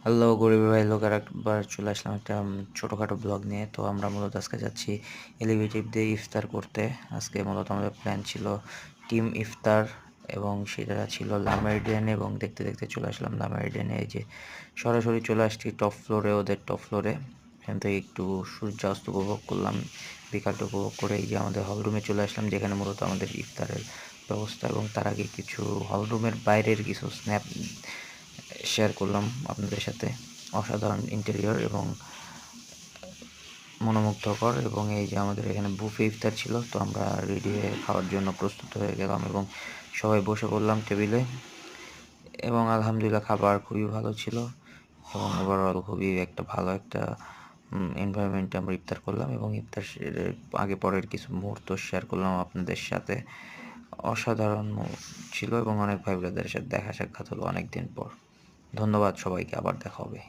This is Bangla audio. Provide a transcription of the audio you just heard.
হ্যালো গরিব ভাই লোকের একবার চলে আসলাম একটা ছোটোখাটো ব্লগ নিয়ে। তো আমরা মূলত আজকে যাচ্ছি এলিভেটিভ দিয়ে ইফতার করতে। আজকে মূলত আমাদের প্ল্যান ছিল টিম ইফতার, এবং সেটা ছিল লা মেরিডিয়ানে, এবং দেখতে দেখতে চলে আসলাম লা মেরিডিয়ানে। এই যে সরাসরি চলে আসছি টপ ফ্লোরে, ওদের টপ ফ্লোরে। এখান থেকে একটু সূর্যাস্ত উপভোগ করলাম, বিকালটা উপভোগ করে এই যে আমাদের হল রুমে চলে আসলাম, যেখানে মূলত আমাদের ইফতারের ব্যবস্থা। এবং তার আগে কিছু হল রুমের বাইরের কিছু স্ন্যাপ শেয়ার করলাম আপনাদের সাথে। অসাধারণ ইন্টেরিয়র এবং মনোমুগ্ধকর। এবং এই যে আমাদের এখানে বুফে ইফতার ছিল, তো আমরা রেডি হয়ে খাওয়ার জন্য প্রস্তুত হয়ে গেলাম এবং সবাই বসে পড়লাম টেবিলে। এবং আলহামদুলিল্লাহ খাবার খুবই ভালো ছিল, এবং ওভারঅল খুবই একটা ভালো একটা এনভায়রনমেন্টে আমরা ইফতার করলাম। এবং ইফতার আগে পরের কিছু মুহূর্ত শেয়ার করলাম আপনাদের সাথে। অসাধারণ ছিল এবং অনেক ভাই ব্রাদারের সাথে দেখা সাক্ষাৎ হলো অনেক দিন পর। ধন্যবাদ সবাইকে, আবার দেখা হবে।